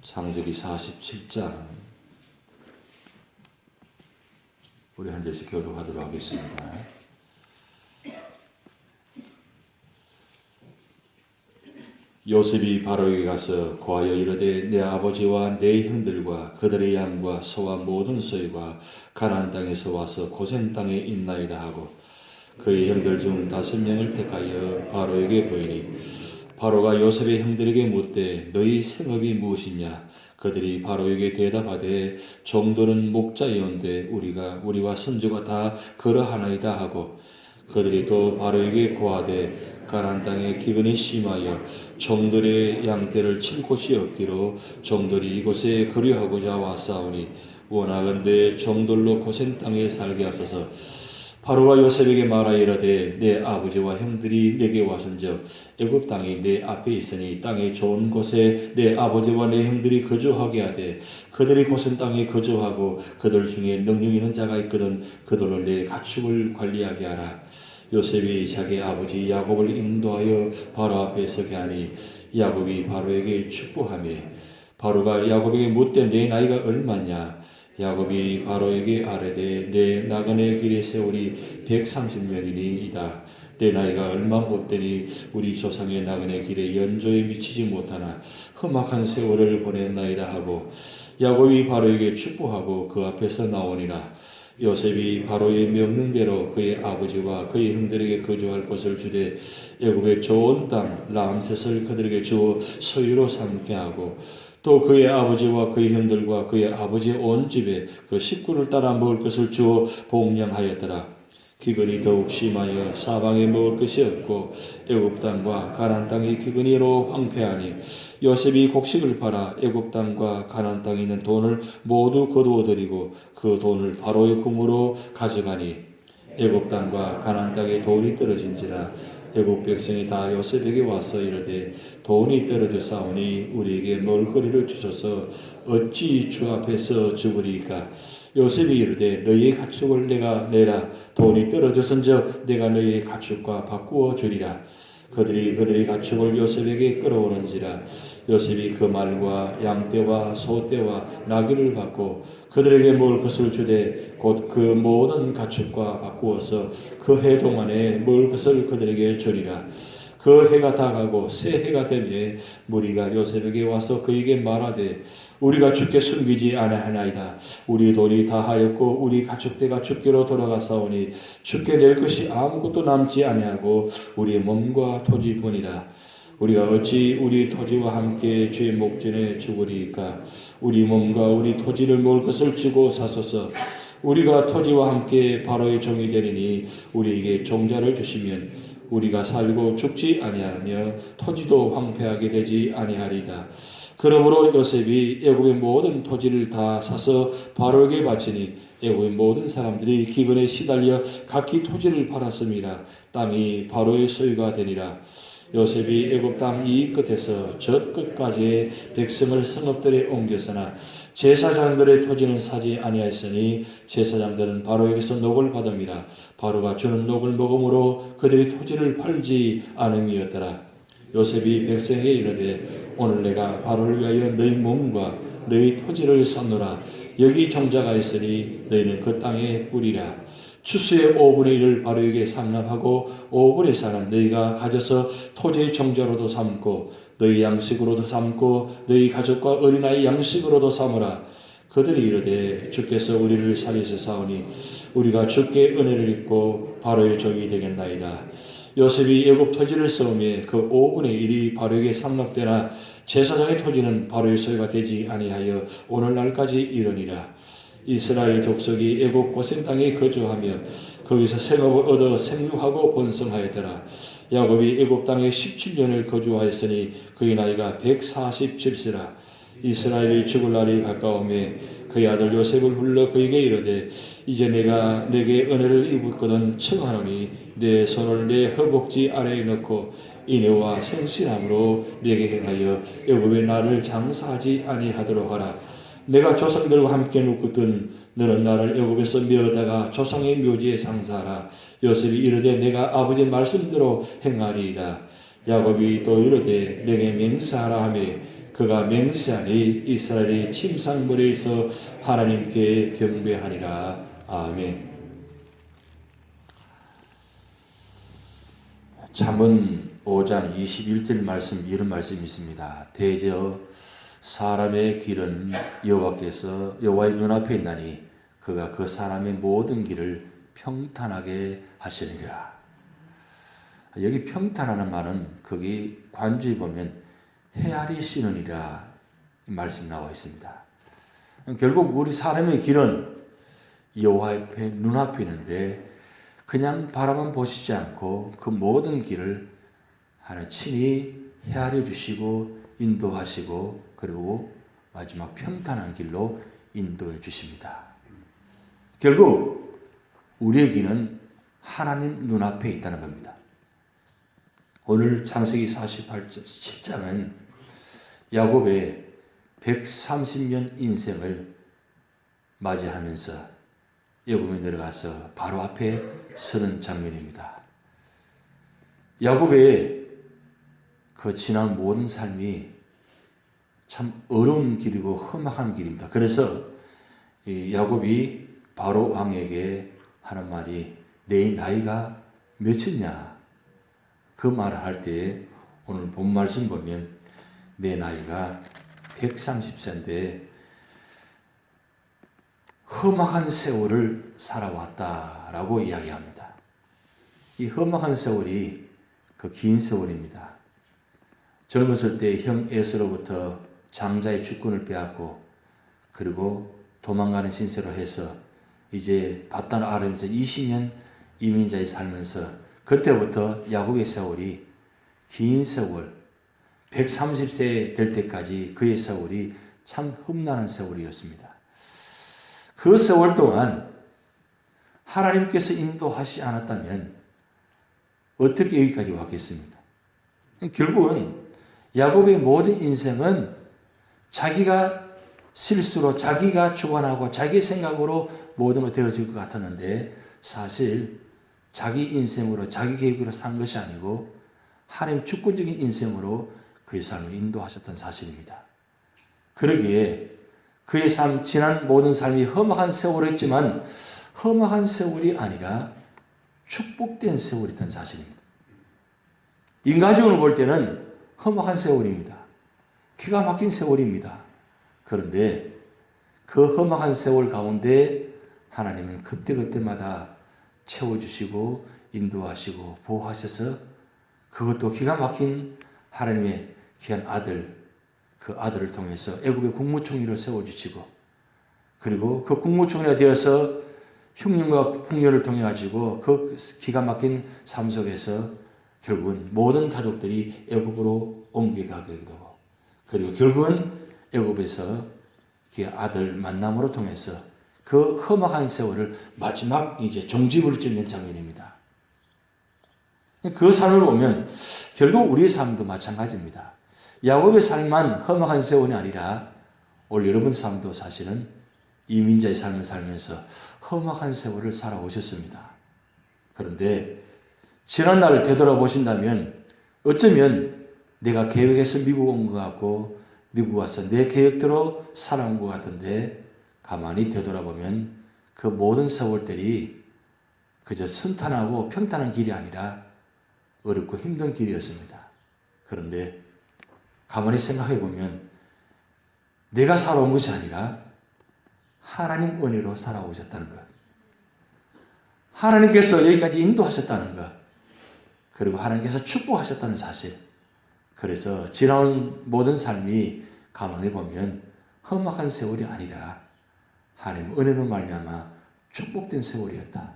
창세기 47장 우리 한 절씩 교독하도록 하겠습니다. 요셉이 바로에게 가서 고하여 이르되 내 아버지와 내 형들과 그들의 양과 소와 모든 소유가 가나안 땅에서 와서 고센 땅에 있나이다 하고 그의 형들 중 5명을 택하여 바로에게 보이니 바로가 요셉의 형들에게 묻되 너희 생업이 무엇이냐? 그들이 바로에게 대답하되 종들은 목자이온데 우리와 선조가 다 그러하나이다 하고 그들이 또 바로에게 고하되 가나안 땅에 기근이 심하여 종들의 양떼를 칠 곳이 없기로 종들이 이곳에 거류하고자 왔사오니 원하건대 종들로 고센 땅에 살게 하소서. 바로가 요셉에게 말하여 이르되 내 아버지와 형들이 내게 왔은즉 애굽 땅이 내 앞에 있으니 땅의 좋은 곳에 내 아버지와 내 형들이 거주하게 하되 그들이 고센 땅에 거주하고 그들 중에 능력 있는 자가 있거든 그들로 내 가축을 관리하게 하라. 요셉이 자기 아버지 야곱을 인도하여 바로 앞에 서게 하니 야곱이 바로에게 축복하며 바로가 야곱에게 묻되 내 나이가 얼마냐? 야곱이 바로에게 아뢰되 내 나그네 길의 세월이 130년이니이다. 내 나이가 얼마 못되니 우리 조상의 나그네 길에 연조에 미치지 못하나 험악한 세월을 보냈나이다 하고 야곱이 바로에게 축복하고 그 앞에서 나오니라. 요셉이 바로의 명령대로 그의 아버지와 그의 형들에게 거주할 곳을 주되 애굽의 좋은 땅 람셋을 그들에게 주어 소유로 삼게 하고 또 그의 아버지와 그의 형들과 그의 아버지의 온 집에 그 식구를 따라 먹을 것을 주어 복량하였더라. 기근이 더욱 심하여 사방에 먹을 것이 없고 애굽 땅과 가나안 땅이 기근이로 황폐하니 요셉이 곡식을 팔아 애굽 땅과 가나안 땅에 있는 돈을 모두 거두어 들이고 그 돈을 바로의 궁으로 가져가니 애굽 땅과 가나안 땅에 돈이 떨어진지라 애굽 백성이 다 요셉에게 와서 이르되 돈이 떨어졌사오니 우리에게 먹을거리를 주소서 어찌 주 앞에서 죽으리이까? 요셉이 이르되 너희의 가축을 내가 내라. 돈이 떨어졌은즉 내가 너희의 가축과 바꾸어 주리라. 그들이 가축을 요셉에게 끌어오는지라. 요셉이 그 말과 양떼와 소떼와 나귀를 받고 그들에게 먹을 것을 주되 곧 그 모든 가축과 바꾸어서 그 해 동안에 먹을 것을 그들에게 주리라. 그 해가 다가고 새 해가 되매 무리가 요셉에게 와서 그에게 말하되 우리가 주께 숨기지 아니하나이다. 우리 돈이 다하였고 우리 가축대가 주께로 돌아갔사오니 주께 낼 것이 아무것도 남지 아니하고 우리의 몸과 토지뿐이라. 우리가 어찌 우리 토지와 함께 주의 목전에 죽으리이까? 우리 몸과 우리 토지를 먹을 것을 주고 사소서. 우리가 토지와 함께 바로의 종이 되리니 우리에게 종자를 주시면 우리가 살고 죽지 아니하며 토지도 황폐하게 되지 아니하리이다. 그러므로 요셉이 애굽의 모든 토지를 다 사서 바로에게 바치니 애굽의 모든 사람들이 기근에 시달려 각기 토지를 팔았음이라. 땅이 바로의 소유가 되니라. 요셉이 애굽 땅 이 끝에서 저 끝까지의 백성을 성읍들에 옮겼으나 제사장들의 토지는 사지 아니하였으니 제사장들은 바로에게서 녹을 받음이라. 바로가 주는 녹을 먹음으로 그들이 토지를 팔지 않음이었더라. 요셉이 백성에게 이르되 오늘 내가 바로를 위하여 너희 몸과 너희 토지를 쌓노라. 여기 종자가 있으니 너희는 그 땅에 뿌리라. 추수의 5분의 1을 바로에게 상납하고 5분의 4는 너희가 가져서 토지의 종자로도 삼고 너희 양식으로도 삼고 너희 가족과 어린아이 양식으로도 삼으라. 그들이 이르되 주께서 우리를 살리시사오니 우리가 주께 은혜를 입고 바로의 종이 되겠나이다. 요셉이 애굽 토지를 써오매 그 5분의 1이 바로에게 상납되나 제사장의 토지는 바로의 소유가 되지 아니하여 오늘날까지 이르니라. 이스라엘 족속이 애굽 고센 땅에 거주하며 거기서 생업을 얻어 생육하고 번성하였더라. 야곱이 애굽 땅에 17년을 거주하였으니 그의 나이가 147세라. 이스라엘이 죽을 날이 가까우매 그의 아들 요셉을 불러 그에게 이르되 이제 내가 내게 은혜를 입었거든 청하노니 내 손을 내 허벅지 아래에 넣고 인애와 성실함으로 내게 행하여 애굽의 나를 장사하지 아니하도록 하라. 내가 조상들과 함께 눕거든 너는 나를 애굽에서 메어다가 조상의 묘지에 장사하라. 요셉이 이르되 내가 아버지 말씀대로 행하리이다. 야곱이 또 이르되 내게 맹세하라 하며 그가 맹세하니 이스라엘이 침상머리에서 하나님께 경배하리라. 아멘. 잠언 5장 21절 말씀, 이런 말씀이 있습니다. 대저 사람의 길은 여호와의 눈앞에 있나니 그가 그 사람의 모든 길을 평탄하게 하시느니라. 여기 평탄하는 말은 거기 관주에 보면 헤아리 시느니라 말씀 나와 있습니다. 결국 우리 사람의 길은 여호와 앞에 눈앞에 있는데 그냥 바라만 보시지 않고 그 모든 길을 하나님 친히 헤아려 주시고 인도하시고 그리고 마지막 평탄한 길로 인도해 주십니다. 결국 우리의 길은 하나님 눈앞에 있다는 겁니다. 오늘 창세기 47장은 야곱의 130년 인생을 맞이하면서 애굽에 내려가서 바로 앞에 서는 장면입니다. 야곱의 그 지난 모든 삶이 참 어려운 길이고 험악한 길입니다. 그래서 야곱이 바로 왕에게 하는 말이 내 나이가 몇이냐? 그 말을 할 때 오늘 본 말씀 보면 내 나이가 130세인데 험악한 세월을 살아왔다라고 이야기합니다. 이 험악한 세월이 그 긴 세월입니다. 젊었을 때 형 에서로부터 장자의 주권을 빼앗고 그리고 도망가는 신세로 해서 이제 바단 아람에서 20년 이민자에 살면서 그때부터 야곱의 세월이 긴 세월, 130세 될 때까지 그의 세월이 참 험난한 세월이었습니다. 그 세월 동안 하나님께서 인도하시지 않았다면 어떻게 여기까지 왔겠습니까? 결국은 야곱의 모든 인생은 자기가 실수로 자기가 주관하고 자기 생각으로 모든 것 되어질 것 같았는데 사실 자기 인생으로 자기 계획으로 산 것이 아니고 하나님 주권적인 인생으로 그의 삶을 인도하셨던 사실입니다. 그러기에 그의 삶, 지난 모든 삶이 험악한 세월이었지만 험악한 세월이 아니라 축복된 세월이었던 사실입니다. 인간적으로 볼 때는 험악한 세월입니다. 기가 막힌 세월입니다. 그런데 그 험악한 세월 가운데 하나님은 그때그때마다 채워주시고 인도하시고 보호하셔서 그것도 기가 막힌 하나님의 귀한 아들, 그 아들을 통해서 애굽의 국무총리로 세워주시고 그리고 그 국무총리가 되어서 흉년과 풍년을 통해 가지고 그 기가 막힌 삶 속에서 결국은 모든 가족들이 애굽으로 옮겨가게 되고 그리고 결국은 애굽에서 그 아들 만남으로 통해서 그 험악한 세월을 마지막 이제 종지부를 찍는 장면입니다. 그 삶을 보면 결국 우리의 삶도 마찬가지입니다. 야곱의 삶만 험악한 세월이 아니라 오늘 여러분 삶도 사실은 이민자의 삶을 살면서 험악한 세월을 살아오셨습니다. 그런데 지난 날을 되돌아보신다면 어쩌면 내가 계획해서 미국 온 것 같고 미국 와서 내 계획대로 살아온 것 같은데 가만히 되돌아보면 그 모든 세월들이 그저 순탄하고 평탄한 길이 아니라 어렵고 힘든 길이었습니다. 그런데 가만히 생각해 보면 내가 살아온 것이 아니라 하나님 은혜로 살아오셨다는 것. 하나님께서 여기까지 인도하셨다는 것. 그리고 하나님께서 축복하셨다는 사실. 그래서 지나온 모든 삶이 가만히 보면 험악한 세월이 아니라 하나님 은혜로 말미암아 축복된 세월이었다.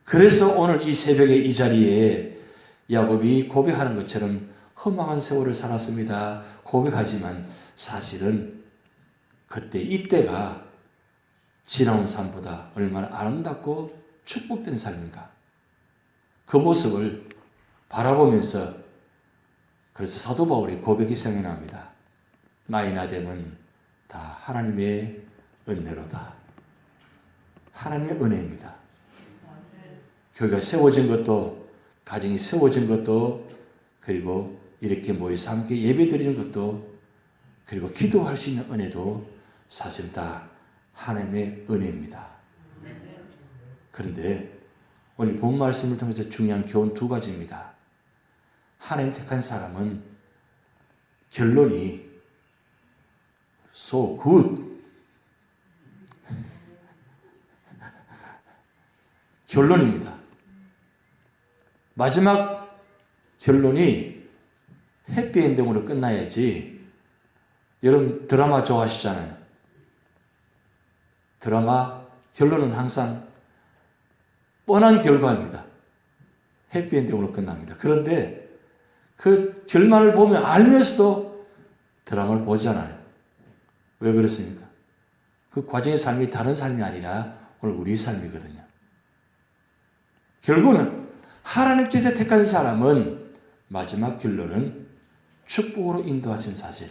그래서 오늘 이 새벽에 이 자리에 야곱이 고백하는 것처럼 험악한 세월을 살았습니다. 고백하지만 사실은 그때 이때가 지나온 삶보다 얼마나 아름답고 축복된 삶인가. 그 모습을 바라보면서 그래서 사도 바울의 고백이 생각납니다. 나이 나됨은 다 하나님의 은혜로다. 하나님의 은혜입니다. 교회가 세워진 것도 가정이 세워진 것도 그리고 이렇게 모여서 함께 예배 드리는 것도 그리고 기도할 수 있는 은혜도 사실 다 하나님의 은혜입니다. 그런데 오늘 본 말씀을 통해서 중요한 교훈 두 가지입니다. 하나님 택한 사람은 결론이 so good. 결론입니다. 마지막 결론이 해피엔딩으로 끝나야지. 여러분 드라마 좋아하시잖아요. 드라마 결론은 항상 뻔한 결과입니다. 해피엔딩으로 끝납니다. 그런데 그 결말을 보면 알면서도 드라마를 보잖아요. 왜 그렇습니까? 그 과정의 삶이 다른 삶이 아니라 오늘 우리의 삶이거든요. 결국은 하나님께서 택한 사람은 마지막 결론은 축복으로 인도하신 사실.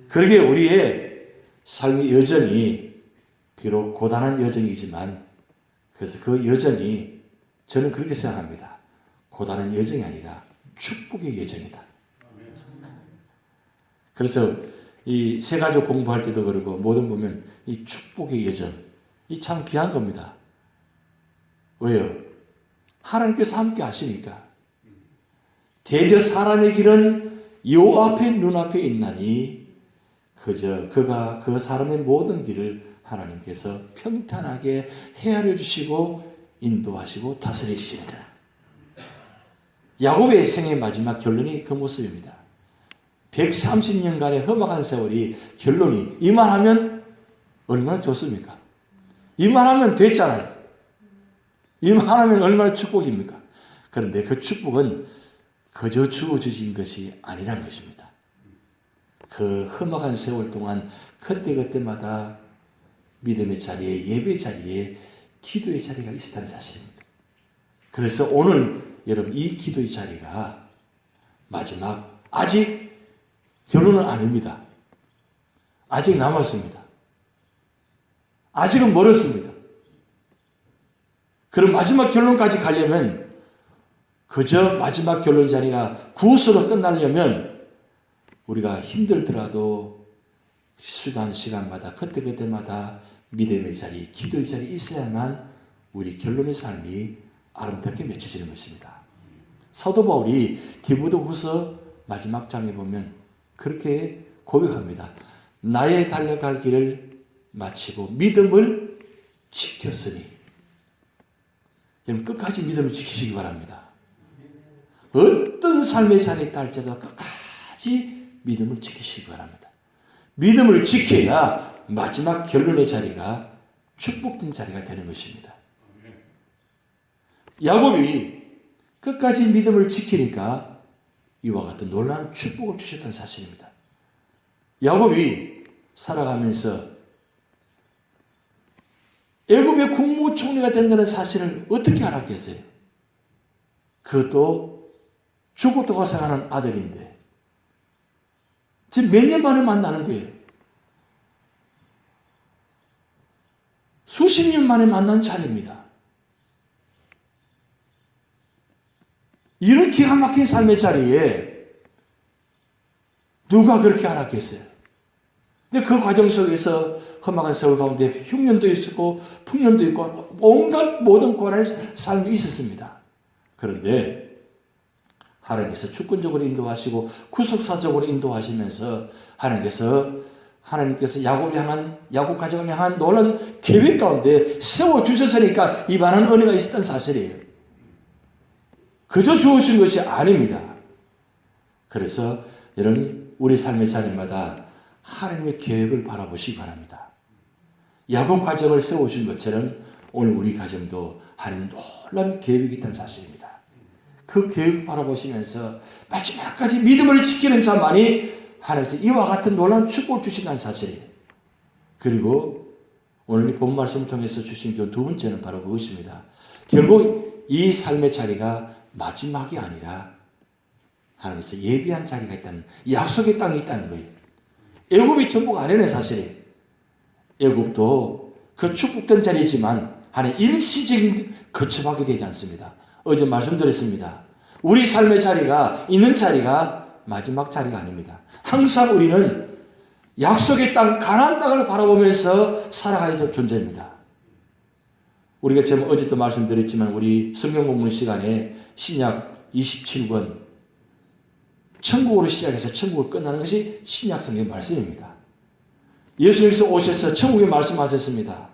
그러게 우리의 삶의 여정이 비록 고단한 여정이지만 그래서 그 여정이 저는 그렇게 생각합니다. 고단한 여정이 아니라 축복의 여정이다. 그래서 이 세가족 공부할 때도 그러고 뭐든 보면 이 축복의 여정 이 참 귀한 겁니다. 왜요? 하나님께서 함께 하시니까. 대저 사람의 길은 요 앞에 눈앞에 있나니 그저 그가 그 사람의 모든 길을 하나님께서 평탄하게 헤아려 주시고 인도하시고 다스리시리라. 야곱의 생의 마지막 결론이 그 모습입니다. 130년간의 험악한 세월이 결론이 이만하면 얼마나 좋습니까? 이만하면 됐잖아요. 이만하면 얼마나 축복입니까? 그런데 그 축복은 그저 주어진 것이 아니라는 것입니다. 그 험악한 세월 동안 그때그때마다 믿음의 자리에, 예배의 자리에, 기도의 자리가 있었다는 사실입니다. 그래서 오늘 여러분 이 기도의 자리가 마지막 아직 결론은 아닙니다. 아직 남았습니다. 아직은 멀었습니다. 그럼 마지막 결론까지 가려면 그저 마지막 결론 자리가 구수로 끝나려면 우리가 힘들더라도 수단 시간마다 그때그때마다 믿음의 자리, 기도의 자리 있어야만 우리 결론의 삶이 아름답게 맺혀지는 것입니다. 사도 바울이 디모데후서 마지막 장에 보면 그렇게 고백합니다. 나의 달려갈 길을 마치고 믿음을 지켰으니. 여러분 끝까지 믿음을 지키시기 바랍니다. 어떤 삶의 자리에 딸지라도 끝까지 믿음을 지키시기 바랍니다. 믿음을 지켜야 마지막 결론의 자리가 축복된 자리가 되는 것입니다. 야곱이 끝까지 믿음을 지키니까 이와 같은 놀라운 축복을 주셨다는 사실입니다. 야곱이 살아가면서 애굽의 국무총리가 된다는 사실을 어떻게 알았겠어요? 그것도 죽었다고 생각하는 아들인데 지금 몇 년 만에 만나는 거예요. 수십 년 만에 만난 자리입니다. 이런 기가 막힌 삶의 자리에 누가 그렇게 알았겠어요? 근데 그 과정 속에서 험악한 세월 가운데 흉년도 있었고 풍년도 있고 온갖 모든 고난의 삶이 있었습니다. 그런데 하나님께서 주권적으로 인도하시고 구속사적으로 인도하시면서 하나님께서 야곱 가정을 향한 놀라운 계획 가운데 세워주셨으니까 이 많은 은혜가 있었던 사실이에요. 그저 주어진 것이 아닙니다. 그래서 여러분 우리 삶의 자리마다 하나님의 계획을 바라보시기 바랍니다. 야곱 가정을 세워주신 것처럼 오늘 우리 가정도 하나님 놀라운 계획이 있다는 사실입니다. 그 계획을 바라보시면서 마지막까지 믿음을 지키는 자만이 하나님께서 이와 같은 놀라운 축복을 주신다는 사실이에요. 그리고 오늘 본 말씀을 통해서 주신 두 번째는 바로 그것입니다. 결국 이 삶의 자리가 마지막이 아니라 하나님께서 예비한 자리가 있다는 약속의 땅이 있다는 거예요. 애굽이 전부가 아니라는 사실이에요. 애굽도 그 축복된 자리지만 하나님 일시적인 거쳐하게 되지 않습니다. 어제 말씀드렸습니다. 우리 삶의 자리가 있는 자리가 마지막 자리가 아닙니다. 항상 우리는 약속의 땅, 가나안 땅을 바라보면서 살아가야 될 존재입니다. 우리가 지금 어제도 말씀드렸지만 우리 성경 공부 시간에 신약 27권 천국으로 시작해서 천국을 끝나는 것이 신약 성경 말씀입니다. 예수님께서 오셔서 천국에 말씀하셨습니다.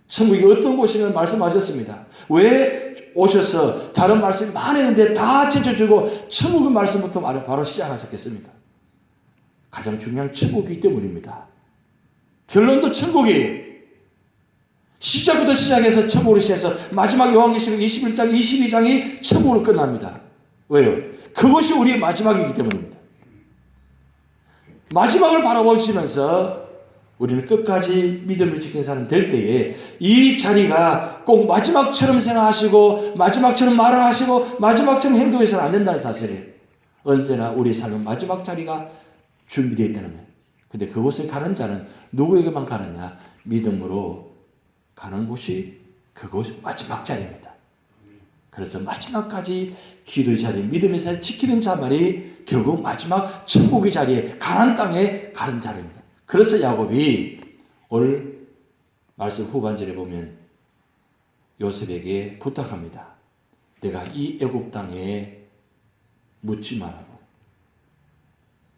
천국이 어떤 곳인가 말씀하셨습니다. 왜 오셔서 다른 말씀이 많았는데 다 제쳐주고 천국의 말씀부터 바로 시작하셨겠습니까? 가장 중요한 천국이기 때문입니다. 결론도 천국이에요. 시작부터 시작해서 천국으로 시작해서 마지막 요한계시록 21장, 22장이 천국으로 끝납니다. 왜요? 그것이 우리의 마지막이기 때문입니다. 마지막을 바라보시면서 우리는 끝까지 믿음을 지킨 사람 될 때에 이 자리가 꼭 마지막처럼 생각하시고 마지막처럼 말을 하시고 마지막처럼 행동해서는 안 된다는 사실이에요. 언제나 우리 삶은 마지막 자리가 준비되어 있다는 거예요. 근데 그곳에 가는 자는 누구에게만 가느냐? 믿음으로 가는 곳이 그곳이 마지막 자리입니다. 그래서 마지막까지 기도의 자리, 믿음의 자리 지키는 자만이 결국 마지막 천국의 자리에 가나안 땅에 가는 자리입니다. 그래서 야곱이 오늘 말씀 후반절에 보면 요셉에게 부탁합니다. 내가 이 애굽 땅에 묻지 말라고.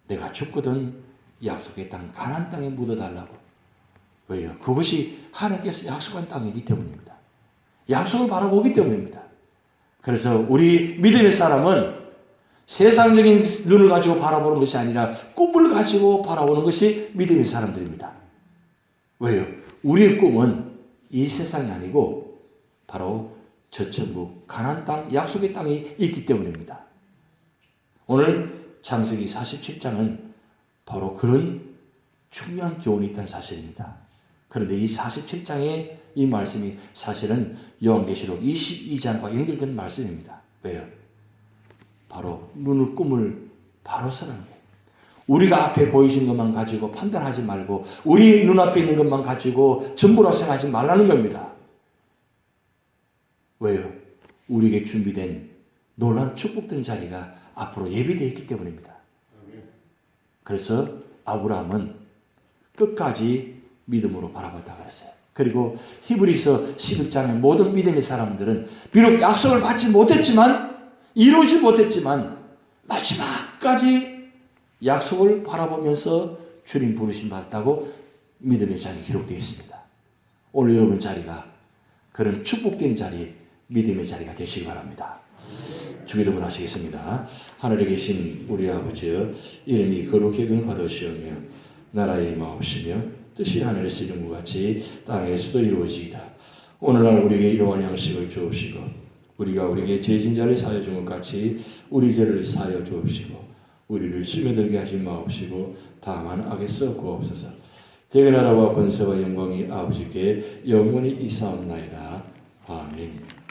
내가 죽거든 약속의 땅 가나안 땅에 묻어달라고. 왜요? 그것이 하나님께서 약속한 땅이기 때문입니다. 약속을 바라보기 때문입니다. 그래서 우리 믿음의 사람은 세상적인 눈을 가지고 바라보는 것이 아니라 꿈을 가지고 바라보는 것이 믿음의 사람들입니다. 왜요? 우리의 꿈은 이 세상이 아니고 바로 저 천국 가나안 땅 약속의 땅이 있기 때문입니다. 오늘 창세기 47장은 바로 그런 중요한 교훈이 있다는 사실입니다. 그런데 이 47장의 이 말씀이 사실은 요한계시록 22장과 연결된 말씀입니다. 왜요? 바로 눈을 꿈을 바로 서는 거예요. 우리가 앞에 보이신 것만 가지고 판단하지 말고 우리 눈앞에 있는 것만 가지고 전부라고 생각하지 말라는 겁니다. 왜요? 우리에게 준비된 놀라운 축복된 자리가 앞으로 예비되어 있기 때문입니다. 그래서 아브라함은 끝까지 믿음으로 바라봤다고 그랬어요. 그리고 히브리서 11장의 모든 믿음의 사람들은 비록 약속을 받지 못했지만 이루지 못했지만 마지막까지 약속을 바라보면서 주님 부르심 받았다고 믿음의 자리에 기록되어 있습니다. 오늘 여러분 자리가 그런 축복된 자리, 믿음의 자리가 되시기 바랍니다. 주기도문 하시겠습니다. 하늘에 계신 우리 아버지여, 이름이 거룩히 받으시오며 나라의 마옵시며 뜻이 하늘에서 이룬 것 같이 땅에서도 이루어지이다. 오늘날 우리에게 일용할 양식을 주옵시고 우리가 우리에게 죄진 자를 사하여 준 것 같이 우리 죄를 사하여 주옵시고 우리를 시험에 하지 마옵시고 다만 악에서 구하옵소서. 대개 나라와 권세와 영광이 아버지께 영원히 이사옵나이다. 아멘.